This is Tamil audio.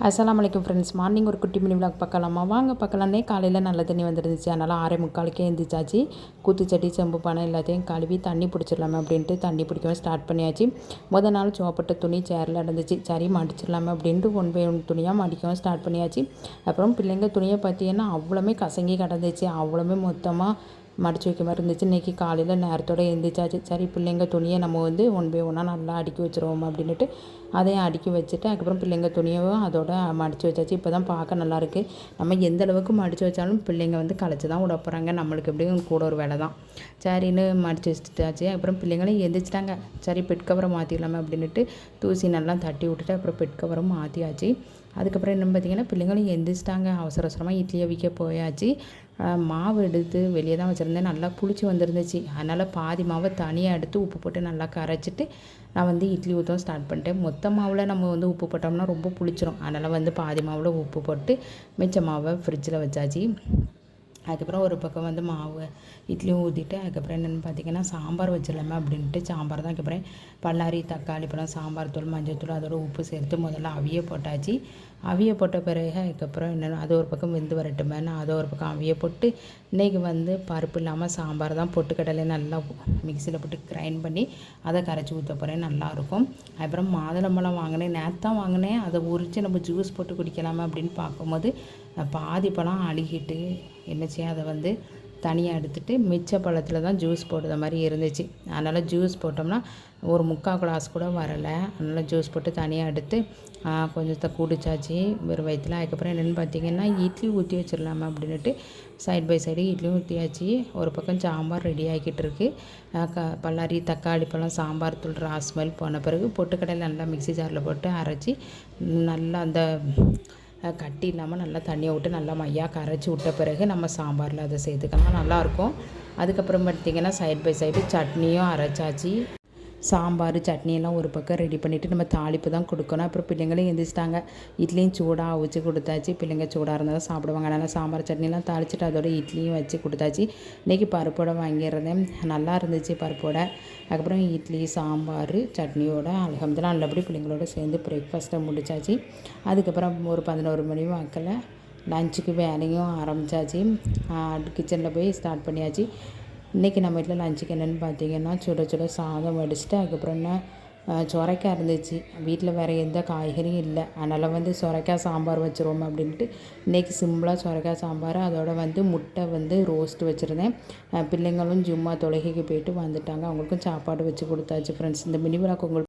அஸ்ஸலாமு அலைக்கும் ஃப்ரெண்ட்ஸ். மார்னிங் ஒரு குட்டி மினி விளாக் பார்க்கலாமா? வாங்க பார்க்கலான்னே. காலையில் நல்ல தண்ணி வந்துருந்துச்சு. அதனால் 6:45 எழுந்திரிச்சாச்சு. கூத்துச்சட்டி செம்பு பானை எல்லாத்தையும் கழுவி தண்ணி பிடிச்சிடலாமே அப்படின்ட்டு தண்ணி பிடிக்கவும் ஸ்டார்ட் பண்ணியாச்சு. நாள் சோப்பட்ட துணி சேரில் இருந்துச்சு. சரி மடிச்சிடலாமே அப்படின்ட்டு ஒன் பை ஒன் துணியாக மடிக்கவும் ஸ்டார்ட் பண்ணியாச்சு. அப்புறம் பிள்ளைங்க துணியை பார்த்தீங்கன்னா அவ்வளோமே கசங்கி கிடந்துச்சு. அவ்வளோமே மொத்தமாக மடித்து வைக்க மாதிரி இருந்துச்சு. இன்றைக்கி காலையில் நேரத்தோடு எழுந்திரிச்சாச்சு. சரி பிள்ளைங்க துணியை நம்ம ஒன் பை ஒன்னாக நல்லா அடுக்கி வச்சுருவோம் அப்படின்ட்டு அதையும் அடுக்கி வச்சுட்டு அதுக்கப்புறம் பிள்ளைங்க துணியவும் அதோட மடித்து வச்சாச்சு. இப்போ தான் பார்க்க நல்லாயிருக்கு. நம்ம எந்த அளவுக்கு மடித்து வச்சாலும் பிள்ளைங்க கலைச்சி தான் விட போகிறாங்க. நம்மளுக்கு எப்படியும் கூட ஒரு வேலை தான். சரின்னு மடித்து வச்சுட்டாச்சு. அப்புறம் பிள்ளைங்களும் எந்திரிச்சிட்டாங்க. சரி பெட் கவரை மாற்றிடலாமே அப்படின்ட்டு தூசி நல்லா தட்டி விட்டுட்டு அப்புறம் பெட் கவரும் மாற்றியாச்சு. அதுக்கப்புறம் என்ன பார்த்திங்கன்னா பிள்ளைங்களும் எந்திரிச்சிட்டாங்க. அவசர அவசரமாக இட்லி அவிக்க போயாச்சு. மாவு எடுத்து வெளியே தான் வச்சுருந்தேன். நல்லா புளிச்சு வந்துருந்துச்சு. அதனால் பாதி மாவை தனியாக எடுத்து உப்பு போட்டு நல்லா கரைச்சிட்டு நான் இட்லி ஊற்றவும் ஸ்டார்ட் பண்ணிட்டேன். மொத்த மாவில் நம்ம உப்பு போட்டோம்னா ரொம்ப புளிச்சிரும். அதனால் பாதி மாவில் உப்பு போட்டு மிச்ச மாவை ஃப்ரிட்ஜில் வச்சாச்சு. அதுக்கப்புறம் ஒரு பக்கம் மாவு இட்லியும் ஊற்றிட்டு அதுக்கப்புறம் என்னென்னு பார்த்திங்கன்னா சாம்பார் வச்சிடலாமே அப்படின்ட்டு சாம்பார் தான். அதுக்கப்புறம் பல்லாரி தக்காளி பழம் சாம்பார் தூள் மஞ்சள் தூள் அதோட உப்பு சேர்த்து முதல்ல அவிய போட்டாச்சு. அவிய போட்ட பிறகு அதுக்கப்புறம் என்னென்னா அது ஒரு பக்கம் வெந்து வரட்டுமே, நான் அதை ஒரு பக்கம் அவிய போட்டு இன்றைக்கி பருப்பு இல்லாமல் சாம்பார் தான் பொட்டுக்கடலை நல்லா மிக்சியில் போட்டு கிரைண்ட் பண்ணி அதை கரைச்சி ஊற்ற போகிறேன். நல்லாயிருக்கும். அப்புறம் மாதுளம்பழம் வாங்கினேன். நேற்று தான் வாங்கினேன். அதை உரித்து நம்ம ஜூஸ் போட்டு குடிக்கலாமா அப்படின்னு பார்க்கும்போது பாதி பழம் அழுகிட்டு என்ன செய்ய அதை தனியாக எடுத்துகிட்டு மிச்ச பழத்தில் தான் ஜூஸ் போடுற மாதிரி இருந்துச்சு. அதனால் ஜூஸ் போட்டோம்னா ஒரு 3/4 கிளாஸ் கூட வரலை. அதனால் ஜூஸ் போட்டு தனியாக எடுத்து கொஞ்சத்தை குடிச்சாச்சு வெறும் வயிற்றில். அதுக்கப்புறம் என்னென்னு பார்த்திங்கன்னா இட்லி ஊற்றி வச்சிடலாமா அப்படின்ட்டு சைட் பை சைடு இட்லியும் ஊற்றியாச்சு. ஒரு பக்கம் சாம்பார் ரெடி ஆகிக்கிட்டு இருக்குது. பல்லாரி தக்காளி பழம் சாம்பார் தூள் ராஸ்மெல் போன பிறகு பொட்டுக்கடலை நல்லா மிக்ஸி ஜாரில் போட்டு அரைச்சி நல்லா அந்த கட்டி இல்லாமல் நல்லா தண்ணியை விட்டு நல்லா மையாக கரைச்சி விட்ட பிறகு நம்ம சாம்பாரில் அதை சேர்த்துக்கலாம். நல்லாயிருக்கும். அதுக்கப்புறம் பார்த்திங்கன்னா சைட் பை சைடு சட்னியும் அரைச்சாச்சு. சாம்பார் சட்னியெல்லாம் ஒரு பக்கம் ரெடி பண்ணிவிட்டு நம்ம தாளிப்பு தான் கொடுக்கணும். அப்புறம் பிள்ளைங்களும் எழுந்திரிச்சிட்டாங்க. இட்லியும் சூடாக அவிச்சு கொடுத்தாச்சு. பிள்ளைங்க சூடாக இருந்தால் தான் சாப்பிடுவாங்க. அதனால் சாம்பார் சட்னிலாம் தாளிச்சிட்டு அதோட இட்லியும் வச்சு கொடுத்தாச்சு. இன்றைக்கி பருப்போட வாங்கிடுறேன். நல்லா இருந்துச்சு பருப்போட. அதுக்கப்புறம் இட்லி சாம்பார் சட்னியோட அல்ஹம்துலில்லாஹ் நல்லபடி பிள்ளைங்களோட சேர்ந்து பிரேக்ஃபாஸ்ட்டை முடிச்சாச்சு. அதுக்கப்புறம் ஒரு 11 மணி வாக்கில் லஞ்சுக்கு வேலையும் ஆரம்பித்தாச்சு. கிச்சனில் போய் ஸ்டார்ட் பண்ணியாச்சு. இன்றைக்கி நம்ம வீட்டில் லஞ்சுக்கு என்னென்னு பார்த்திங்கன்னா சுட சுட சாதம் வடிச்சிட்டு அதுக்கப்புறம் என்ன சொரைக்காய் இருந்துச்சு. வீட்டில் வேறு எந்த காய்கறியும் இல்லை. அதனால் சொரைக்காய் சாம்பார் வச்சுருவோம் அப்படின்ட்டு இன்றைக்கி சிம்பிளாக சொரைக்காய் சாம்பார் அதோட முட்டை ரோஸ்ட் வச்சுருந்தேன். பிள்ளைங்களும் ஜும்மா தொழுகைக்கு போயிட்டு வந்துட்டாங்க. அவங்களுக்கும் சாப்பாடு வச்சு கொடுத்தாச்சு. ஃப்ரெண்ட்ஸ், இந்த மினி விளாக் உங்களுக்கு